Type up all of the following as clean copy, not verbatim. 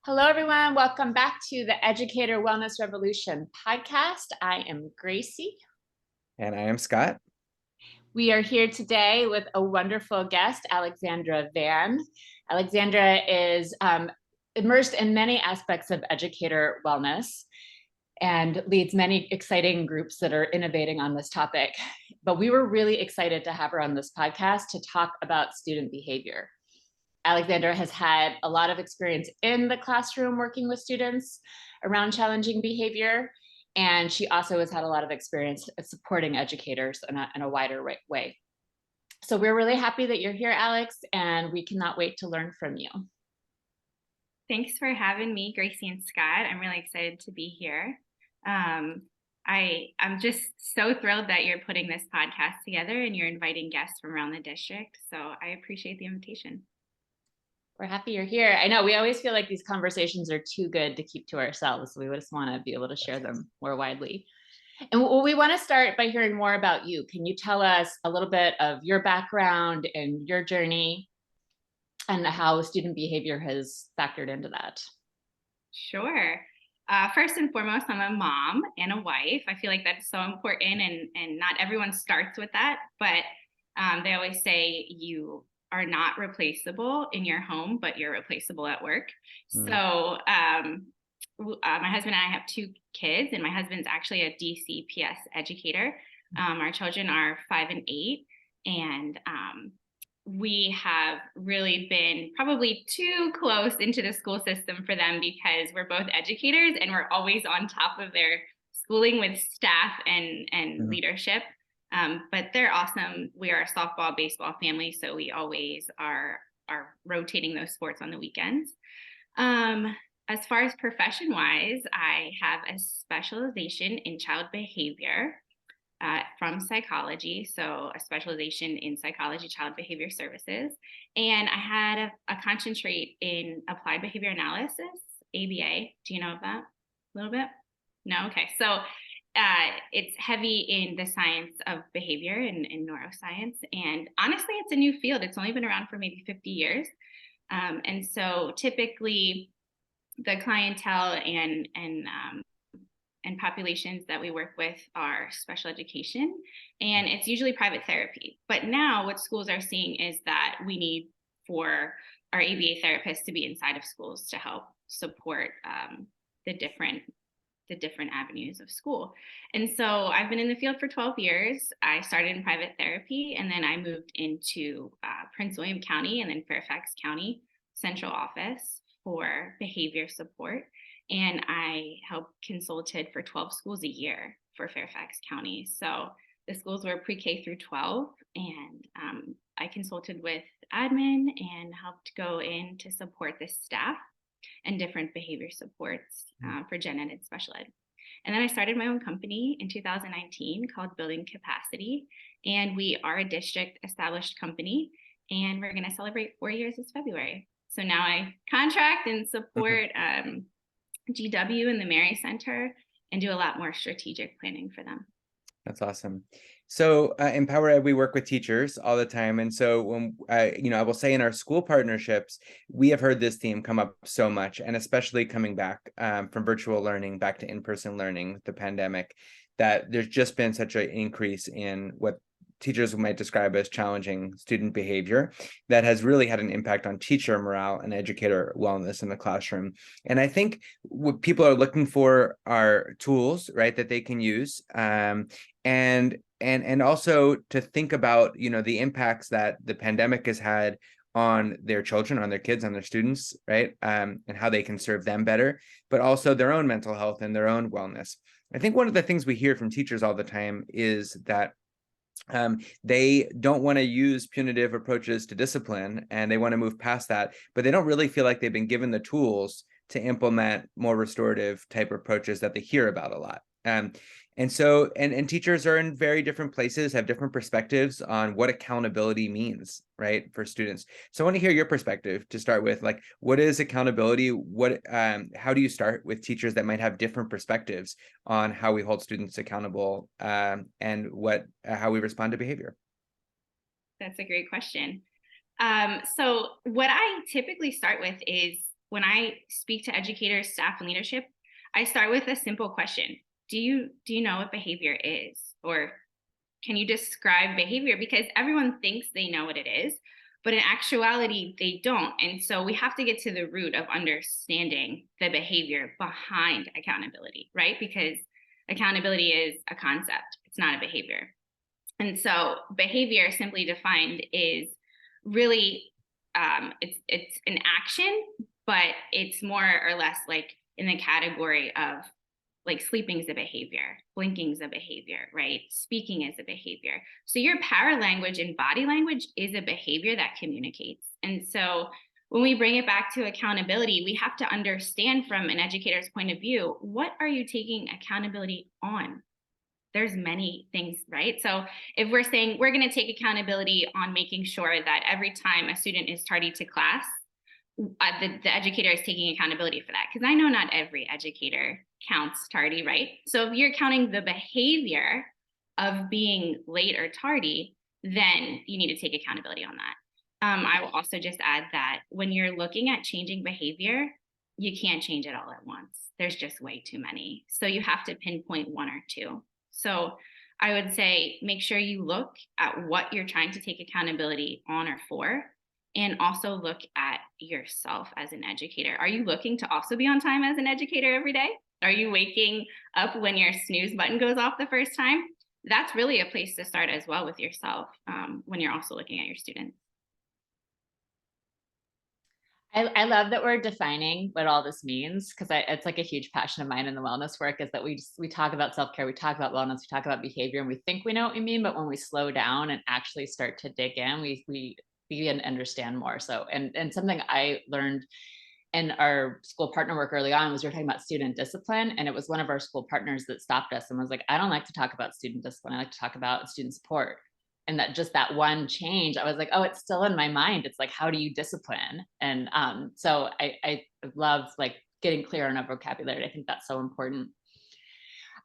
Hello, everyone. Welcome back to the Educator Wellness Revolution podcast. I am Gracie. And I am Scott. We are here today with a wonderful guest, Alexandra Vann. Alexandra is immersed in many aspects of educator wellness and leads many exciting groups that are innovating on this topic. But we were really excited to have her on this podcast to talk about student behavior. Alexandra has had a lot of experience in the classroom working with students around challenging behavior, and she also has had a lot of experience supporting educators in a wider way. So we're really happy that you're here, Alex, and we cannot wait to learn from you. Thanks for having me, Gracie and Scott. I'm really excited to be here. I'm just so thrilled that you're putting this podcast together and you're inviting guests from around the district. So I appreciate the invitation. We're happy you're here. I know we always feel like these conversations are too good to keep to ourselves. We just want to be able to share them more widely. And we want to start by hearing more about you. Can you tell us a little bit of your background and your journey and how student behavior has factored into that? Sure. First and foremost, I'm a mom and a wife. I feel like that's so important, and not everyone starts with that, but they always say you are not replaceable in your home, but you're replaceable at work. So my husband and I have 2 kids, and my husband's actually a DCPS educator. Our children are 5 and 8, and we have really been probably too close into the school system for them because we're both educators and we're always on top of their schooling with staff and leadership. But they're awesome. We are a softball, baseball family, so we always are rotating those sports on the weekends. As far as profession-wise, I have a specialization in child behavior from psychology, so a specialization in psychology, child behavior services. And I had a concentrate in applied behavior analysis, ABA. Do you know of that a little bit? No? Okay. So it's heavy in the science of behavior and neuroscience. And honestly, it's a new field. It's only been around for maybe 50 years. And so typically the clientele and populations that we work with are special education, and it's usually private therapy. But now what schools are seeing is that we need for our ABA therapists to be inside of schools to help support the different avenues of school. And so I've been in the field for 12 years. I started in private therapy, and then I moved into Prince William County and then Fairfax County Central Office for behavior support. And I helped consulted for 12 schools a year for Fairfax County. So the schools were pre-K through 12, and I consulted with admin and helped go in to support the staff and different behavior supports for gen ed and special ed. And then I started my own company in 2019 called Building Capacity, and we are a district established company, and we're going to celebrate 4 years this February. So now I contract and support GW and the Mary Center and do a lot more strategic planning for them. That's awesome. So in Power Ed, we work with teachers all the time. And so when I will say in our school partnerships, we have heard this theme come up so much, and especially coming back from virtual learning back to in-person learning with the pandemic, that there's just been such an increase in what teachers might describe as challenging student behavior that has really had an impact on teacher morale and educator wellness in the classroom. And I think what people are looking for are tools, right, that they can use, and also to think about, the impacts that the pandemic has had on their children, on their kids, on their students, right, and how they can serve them better, but also their own mental health and their own wellness. I think one of the things we hear from teachers all the time is that they don't want to use punitive approaches to discipline, and they want to move past that, but they don't really feel like they've been given the tools to implement more restorative type approaches that they hear about a lot. And so teachers are in very different places, have different perspectives on what accountability means, right, for students. So I want to hear your perspective to start with. Like, what is accountability? How do you start with teachers that might have different perspectives on how we hold students accountable, and how we respond to behavior? That's a great question. So what I typically start with is when I speak to educators, staff, and leadership, I start with a simple question. Do you know what behavior is? Or can you describe behavior? Because everyone thinks they know what it is, but in actuality, they don't. And so we have to get to the root of understanding the behavior behind accountability, right? Because accountability is a concept, it's not a behavior. And so behavior, simply defined, is really it's an action, but it's more or less like in the category of like sleeping is a behavior, blinking is a behavior, right? Speaking is a behavior. So your power language and body language is a behavior that communicates. And so when we bring it back to accountability, we have to understand from an educator's point of view, what are you taking accountability on? There's many things, right? So if we're saying we're going to take accountability on making sure that every time a student is tardy to class, the educator is taking accountability for that. Because I know not every educator counts tardy, right? So if you're counting the behavior of being late or tardy, then you need to take accountability on that. I will also just add that when you're looking at changing behavior, you can't change it all at once. There's just way too many. So you have to pinpoint one or two. So I would say make sure you look at what you're trying to take accountability on or for, and also look at yourself as an educator. Are you looking to also be on time as an educator every day? Are you waking up when your snooze button goes off the first time? That's really a place to start as well with yourself when you're also looking at your students. I love that we're defining what all this means, because it's like a huge passion of mine in the wellness work, is that we talk about self-care, we talk about wellness, we talk about behavior, and we think we know what we mean, but when we slow down and actually start to dig in, we begin to understand more. So, and something I learned in our school partner work early on was we were talking about student discipline, and it was one of our school partners that stopped us and was like, I don't like to talk about student discipline, I like to talk about student support. And that just that one change, I was like, oh, it's still in my mind. It's like, how do you discipline? And so I love like getting clear on our vocabulary. I think that's so important.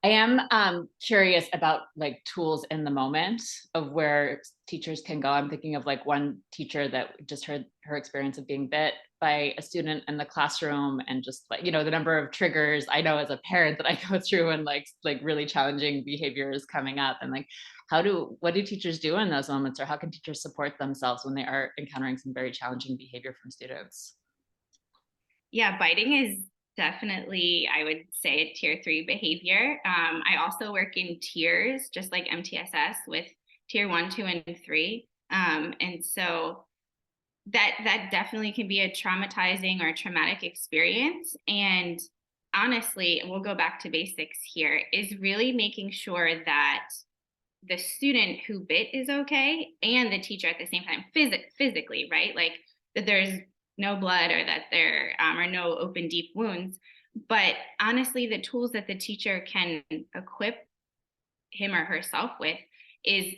I am curious about like tools in the moment of where teachers can go. I'm thinking of like one teacher that just heard her experience of being bit by a student in the classroom, and just like, the number of triggers I know as a parent that I go through, and like really challenging behavior is coming up. And like, what do teachers do in those moments, or how can teachers support themselves when they are encountering some very challenging behavior from students? Yeah, biting is definitely, I would say, a tier 3 behavior. I also work in tiers, just like MTSS, with tier 1, 2, and 3. And so that definitely can be a traumatizing or traumatic experience. And honestly, we'll go back to basics here, is really making sure that the student who bit is okay, and the teacher at the same time, physically, right? Like that there's no blood, or that there are no open deep wounds. But honestly, the tools that the teacher can equip him or herself with is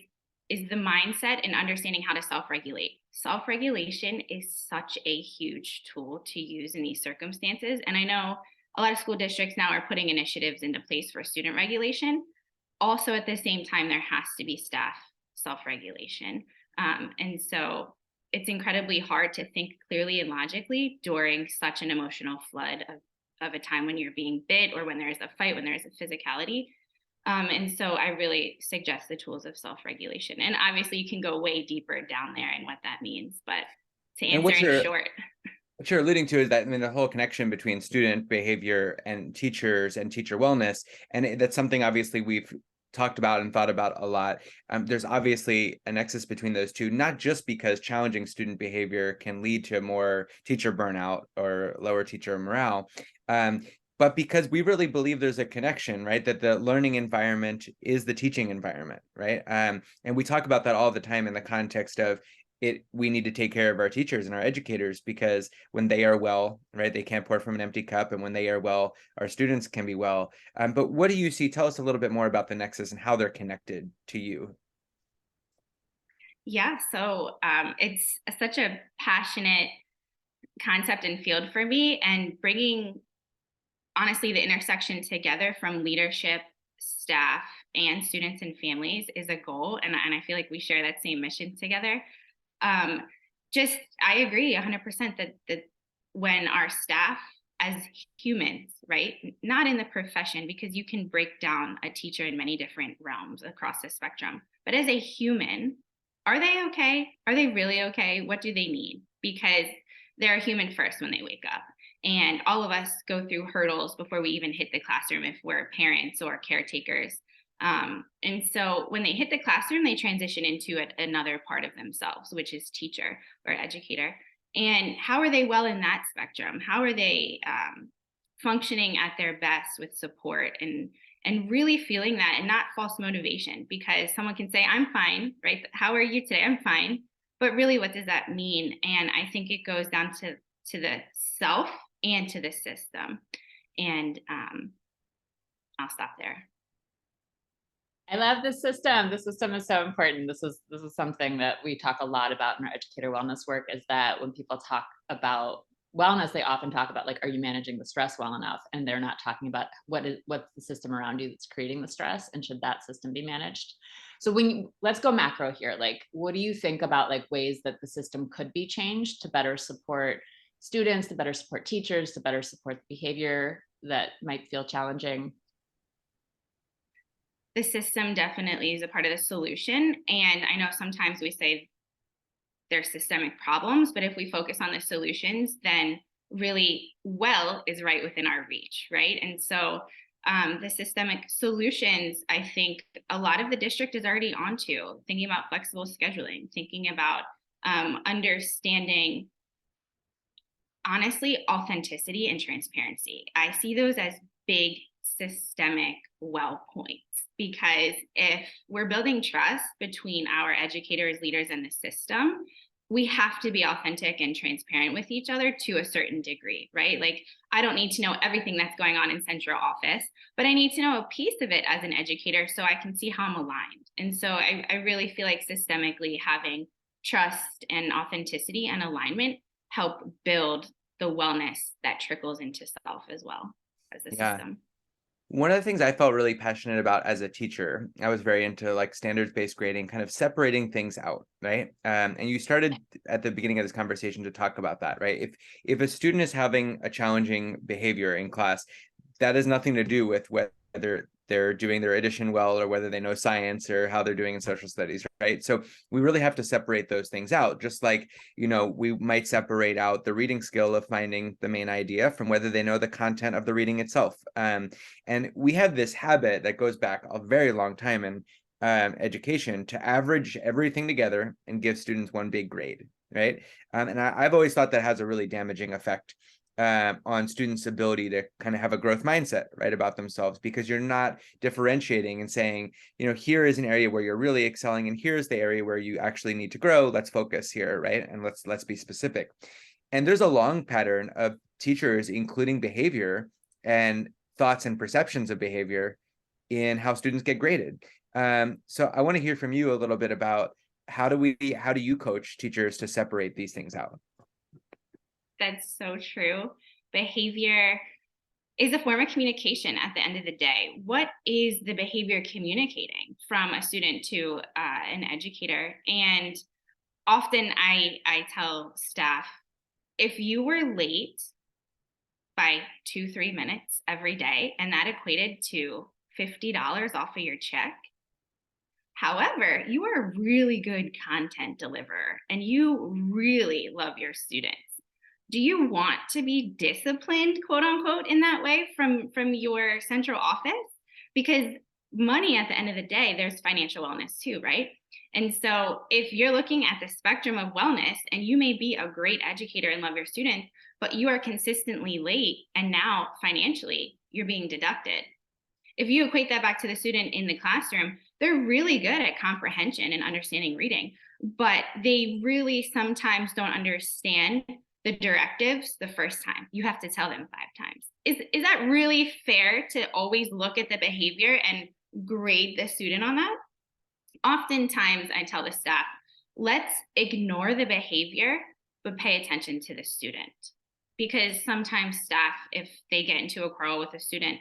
the mindset and understanding how to self-regulate. Self-regulation is such a huge tool to use in these circumstances. And I know a lot of school districts now are putting initiatives into place for student regulation. Also, at the same time, there has to be staff self-regulation. And so it's incredibly hard to think clearly and logically during such an emotional flood of a time when you're being bit, or when there's a fight, when there's a physicality. And so I really suggest the tools of self-regulation. And obviously you can go way deeper down there and what that means, but to answer in short. What you're alluding to is that, I mean, the whole connection between student behavior and teachers and teacher wellness. And that's something obviously we've talked about and thought about a lot. There's obviously a nexus between those two, not just because challenging student behavior can lead to more teacher burnout or lower teacher morale, but because we really believe there's a connection, right? That the learning environment is the teaching environment, right? And we talk about that all the time in the context of we need to take care of our teachers and our educators, because when they are well, right, they can't pour from an empty cup. And when they are well, our students can be well. But what do you see? Tell us a little bit more about the nexus and how they're connected to you. Yeah, so it's such a passionate concept and field for me, and bringing honestly the intersection together from leadership, staff, and students and families is a goal. And I feel like we share that same mission together. I agree 100% that when our staff as humans, right? Not in the profession, because you can break down a teacher in many different realms across the spectrum, but as a human, are they okay? Are they really okay? What do they need? Because they're human first when they wake up. And all of us go through hurdles before we even hit the classroom if we're parents or caretakers. And so when they hit the classroom, they transition into another part of themselves, which is teacher or educator. And how are they well in that spectrum? How are they functioning at their best with support and really feeling that, and not false motivation? Because someone can say, I'm fine, right? How are you today? I'm fine. But really, what does that mean? And I think it goes down to the self and to the system. And I'll stop there. I love the system. The system is so important. This is something that we talk a lot about in our educator wellness work, is that when people talk about wellness, they often talk about, like, are you managing the stress well enough? And they're not talking about what's the system around you that's creating the stress, and should that system be managed? So let's go macro here. Like, what do you think about, like, ways that the system could be changed to better support students, to better support teachers, to better support the behavior that might feel challenging? The system definitely is a part of the solution. And I know sometimes we say there's systemic problems, but if we focus on the solutions, then really well is right within our reach, right? And so the systemic solutions, I think a lot of the district is already onto, thinking about flexible scheduling, thinking about understanding, honestly, authenticity and transparency. I see those as big systemic well points, because if we're building trust between our educators, leaders, and the system, we have to be authentic and transparent with each other to a certain degree, right? Like, I don't need to know everything that's going on in central office, but I need to know a piece of it as an educator so I can see how I'm aligned. And so I really feel like systemically having trust and authenticity and alignment help build the wellness that trickles into self as well as the system. One of the things I felt really passionate about as a teacher, I was very into, like, standards-based grading, kind of separating things out, right? And you started at the beginning of this conversation to talk about that, right? If a student is having a challenging behavior in class, that has nothing to do with whether they're doing their addition well, or whether they know science, or how they're doing in social studies, right? So we really have to separate those things out. Just like, we might separate out the reading skill of finding the main idea from whether they know the content of the reading itself. And we have this habit that goes back a very long time in education, to average everything together and give students one big grade, right? And I've always thought that has a really damaging effect on students' ability to kind of have a growth mindset, right, about themselves, because you're not differentiating and saying, here is an area where you're really excelling, and here's the area where you actually need to grow. Let's focus here, right? And let's be specific. And there's a long pattern of teachers including behavior and thoughts and perceptions of behavior in how students get graded. So I want to hear from you a little bit about how do you coach teachers to separate these things out? That's so true. Behavior is a form of communication at the end of the day. What is the behavior communicating from a student to an educator? And often I tell staff, if you were late by 2-3 minutes every day, and that equated to $50 off of your check, however, you are a really good content deliverer and you really love your students. Do you want to be disciplined, quote unquote, in that way from your central office? Because money, at the end of the day, there's financial wellness too, right? And so if you're looking at the spectrum of wellness, and you may be a great educator and love your students, but you are consistently late, and now financially you're being deducted. If you equate that back to the student in the classroom, they're really good at comprehension and understanding reading, but they really sometimes don't understand the directives the first time. You have to tell them 5 times. Is that really fair to always look at the behavior and grade the student on that? Oftentimes I tell the staff, let's ignore the behavior, but pay attention to the student. Because sometimes staff, if they get into a quarrel with a student,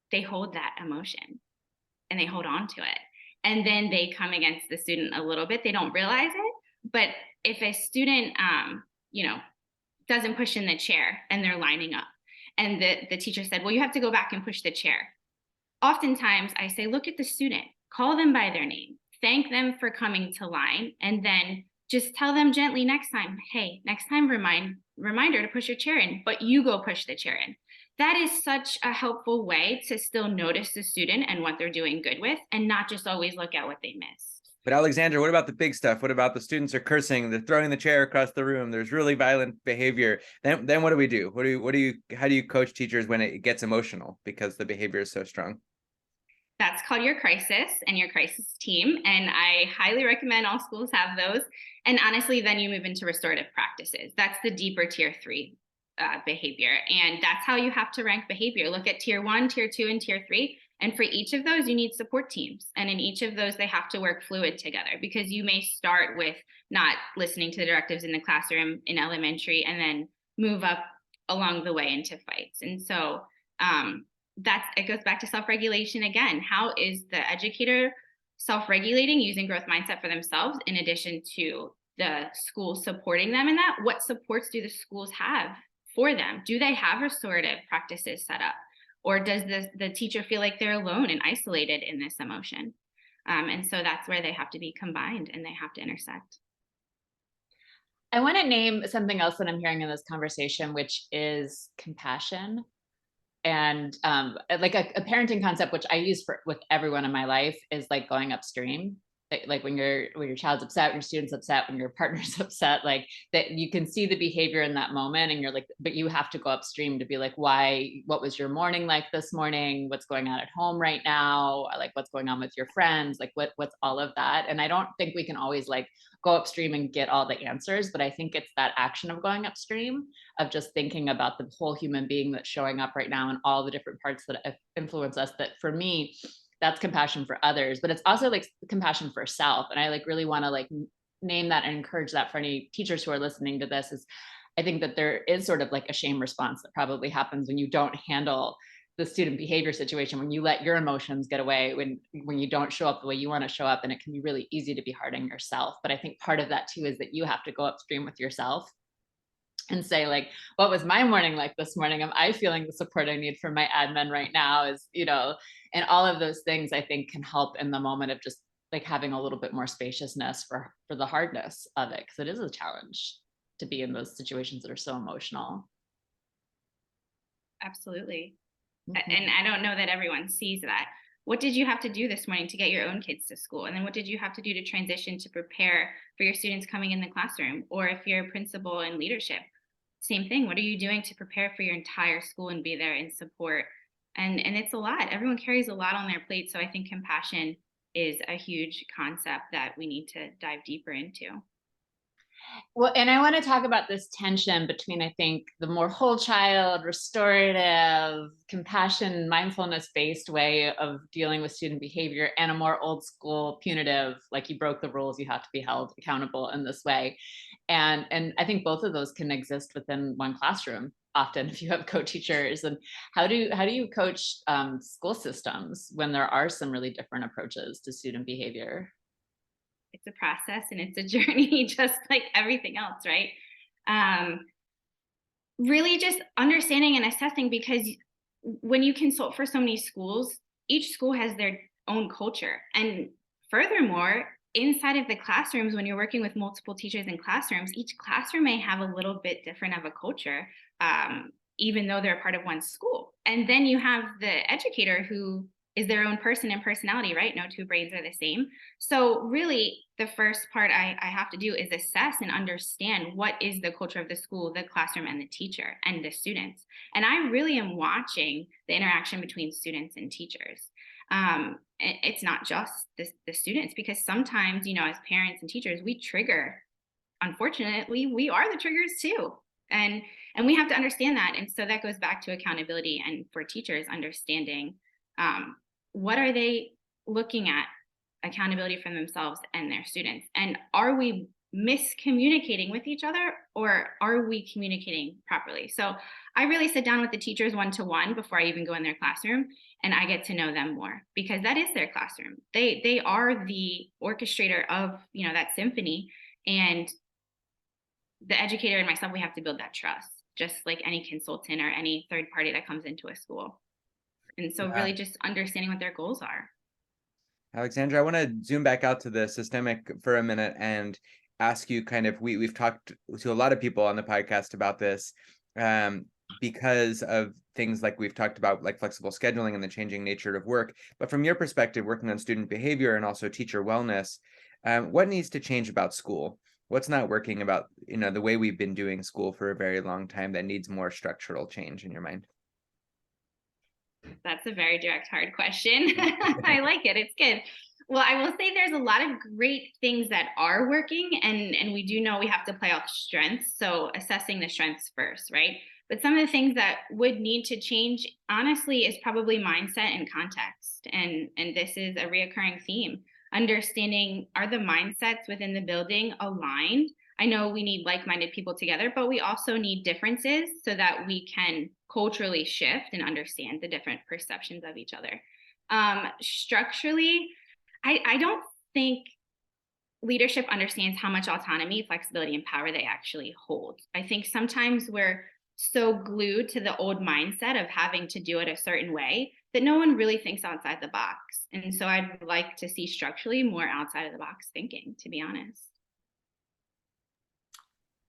they hold that emotion and they hold on to it. And then they come against the student a little bit. They don't realize it. But if a student, doesn't push in the chair and they're lining up. And the teacher said, well, you have to go back and push the chair. Oftentimes I say, look at the student, call them by their name, thank them for coming to line, and then just tell them gently next time, hey, next time reminder to push your chair in, but you go push the chair in. That is such a helpful way to still notice the student and what they're doing good with, and not just always look at what they miss. But Alexandra, what about the big stuff? What about the students are cursing, they're throwing the chair across the room, there's really violent behavior? Then what do we do? How do you coach teachers when it gets emotional because the behavior is so strong? That's called your crisis and your crisis team. And I highly recommend all schools have those. And honestly, then you move into restorative practices. That's the deeper tier 3 behavior. And that's how you have to rank behavior. Look at tier 1, tier 2, and tier 3. And for each of those, you need support teams. And in each of those, they have to work fluid together, because you may start with not listening to the directives in the classroom in elementary and then move up along the way into fights. And so it goes back to self-regulation again. How is the educator self-regulating using growth mindset for themselves, in addition to the school supporting them in that? What supports do the schools have for them? Do they have restorative practices set up? Or does the teacher feel like they're alone and isolated in this emotion? And so that's where they have to be combined and they have to intersect. I want to name something else that I'm hearing in this conversation, which is compassion. And like a parenting concept, which I use with everyone in my life, is like going upstream. Like when your child's upset, when your student's upset, when your partner's upset, like that you can see the behavior in that moment, and you're like, but you have to go upstream to be like, what was your morning like this morning? What's going on at home right now? Like what's going on with your friends? Like what's all of that? And I don't think we can always like go upstream and get all the answers, but I think it's that action of going upstream, of just thinking about the whole human being that's showing up right now and all the different parts that influence us. That for me, that's compassion for others, but it's also like compassion for self. And I like really want to like name that and encourage that for any teachers who are listening to this. Is I think that there is sort of like a shame response that probably happens when you don't handle the student behavior situation, when you let your emotions get away, when you don't show up the way you want to show up, and it can be really easy to be hard on yourself. But I think part of that too is that you have to go upstream with yourself and say like, what was my morning like this morning? Am I feeling the support I need from my admin right now? And all of those things I think can help in the moment of just like having a little bit more spaciousness for the hardness of it. Cause it is a challenge to be in those situations that are so emotional. Absolutely. Mm-hmm. And I don't know that everyone sees that. What did you have to do this morning to get your own kids to school? And then what did you have to do to transition to prepare for your students coming in the classroom? Or if you're a principal in leadership, same thing. What are you doing to prepare for your entire school and be there in support? And it's a lot. Everyone carries a lot on their plate. So I think compassion is a huge concept that we need to dive deeper into. Well, and I want to talk about this tension between, I think, the more whole child, restorative, compassion, mindfulness-based way of dealing with student behavior, and a more old school, punitive, like you broke the rules, you have to be held accountable in this way. And I think both of those can exist within one classroom often if you have co-teachers. And how do you coach school systems when there are some really different approaches to student behavior? It's a process and it's a journey, just like everything else, right? Really just understanding and assessing, because when you consult for so many schools, each school has their own culture. And furthermore, inside of the classrooms, when you're working with multiple teachers in classrooms, each classroom may have a little bit different of a culture, even though they're part of one school. And then you have the educator who is their own person and personality, right? No two brains are the same. So really, the first part I have to do is assess and understand what is the culture of the school, the classroom, and the teacher and the students. And I really am watching the interaction between students and teachers. It's not just the students, because sometimes, as parents and teachers, we trigger. Unfortunately, we are the triggers too. And we have to understand that. And so that goes back to accountability, and for teachers understanding what are they looking at, accountability from themselves and their students, and are we miscommunicating with each other, or are we communicating properly? So I really sit down with the teachers one-to-one before I even go in their classroom, and I get to know them more, because that is their classroom. They are the orchestrator of that symphony, and the educator and myself, we have to build that trust, just like any consultant or any third party that comes into a school. And so Yeah. really just understanding what their goals are. Alexandra, I want to zoom back out to the systemic for a minute and ask you kind of, we've talked to a lot of people on the podcast about this, because of things like we've talked about, like flexible scheduling and the changing nature of work. But from your perspective, working on student behavior and also teacher wellness, what needs to change about school? What's not working about, the way we've been doing school for a very long time that needs more structural change in your mind? That's a very direct, hard question. I like it. It's good. Well, I will say there's a lot of great things that are working, and we do know we have to play off strengths. So assessing the strengths first, right? But some of the things that would need to change, honestly, is probably mindset and context. And this is a reoccurring theme. Understanding, are the mindsets within the building aligned? I know we need like-minded people together, but we also need differences so that we can culturally shift and understand the different perceptions of each other. Structurally, I don't think leadership understands how much autonomy, flexibility, and power they actually hold. I think sometimes we're so glued to the old mindset of having to do it a certain way that no one really thinks outside the box. And so I'd like to see structurally more outside of the box thinking, to be honest.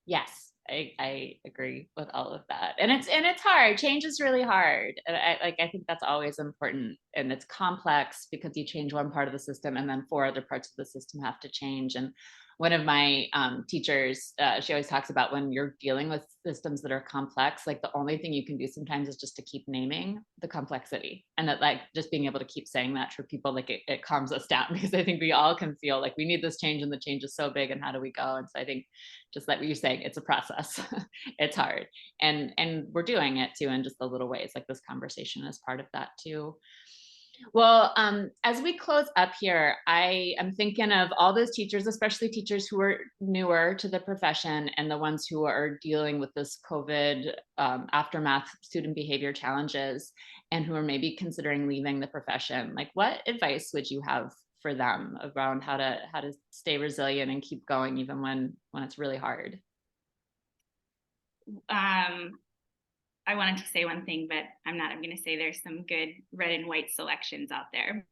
Yes, I agree with all of that. And it's hard. Change is really hard. And I think that's always important. And it's complex because you change one part of the system and then 4 other parts of the system have to change. And one of my teachers, she always talks about when you're dealing with systems that are complex, like the only thing you can do sometimes is just to keep naming the complexity, and that like just being able to keep saying that for people, like it calms us down, because I think we all can feel like we need this change and the change is so big and how do we go? And so I think just like what you're saying, it's a process. It's hard, and we're doing it too in just the little ways, like this conversation is part of that too. Well, as we close up here, I am thinking of all those teachers, especially teachers who are newer to the profession and the ones who are dealing with this COVID aftermath student behavior challenges and who are maybe considering leaving the profession. Like, what advice would you have for them around how to stay resilient and keep going even when it's really hard? I wanted to say one thing, but I'm not. I'm going to say there's some good red and white selections out there.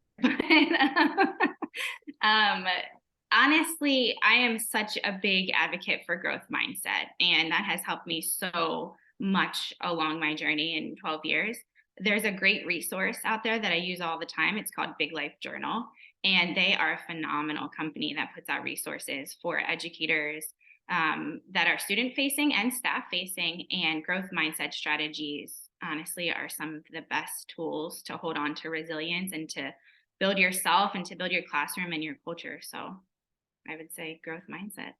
But honestly, I am such a big advocate for growth mindset, and that has helped me so much along my journey in 12 years. There's a great resource out there that I use all the time. It's called Big Life Journal, and they are a phenomenal company that puts out resources for educators, that are student facing and staff facing, and growth mindset strategies honestly are some of the best tools to hold on to resilience and to build yourself and to build your classroom and your culture. So I would say growth mindset.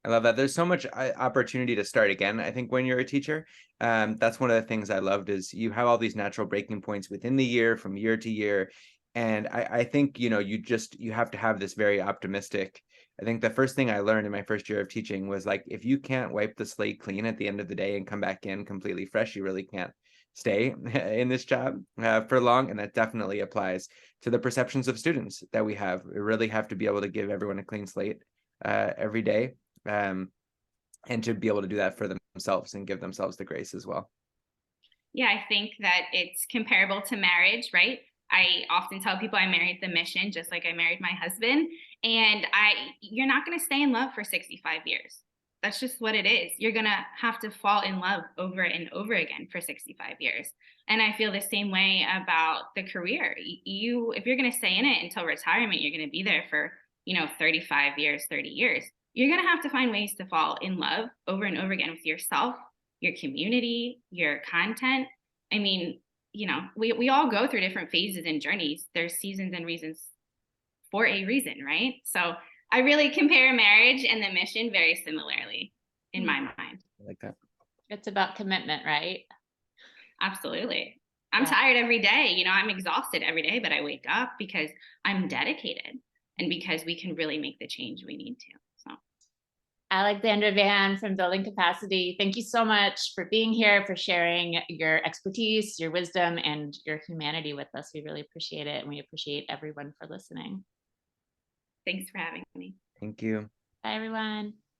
I love that. There's so much opportunity to start again. I think when you're a teacher, that's one of the things I loved is you have all these natural breaking points within the year, from year to year. And I think, you have to have this very optimistic. I think the first thing I learned in my first year of teaching was like, if you can't wipe the slate clean at the end of the day and come back in completely fresh, you really can't stay in this job for long. And that definitely applies to the perceptions of students that we have. We really have to be able to give everyone a clean slate every day. And to be able to do that for themselves and give themselves the grace as well. Yeah, I think that it's comparable to marriage, right? I often tell people I married the mission, just like I married my husband. And you're not going to stay in love for 65 years. That's just what it is. You're going to have to fall in love over and over again for 65 years. And I feel the same way about the career. If you're going to stay in it until retirement, you're going to be there for, 35 years, 30 years. You're going to have to find ways to fall in love over and over again with yourself, your community, your content. I mean, we all go through different phases and journeys. There's seasons and reasons for a reason, right? So I really compare marriage and the mission very similarly in my mind. I like that. It's about commitment, right? Absolutely. I'm tired every day. I'm exhausted every day, but I wake up because I'm dedicated and because we can really make the change we need to. So, Alexandra Vann from Building Capacity, thank you so much for being here, for sharing your expertise, your wisdom, and your humanity with us. We really appreciate it, and we appreciate everyone for listening. Thanks for having me. Thank you. Bye, everyone.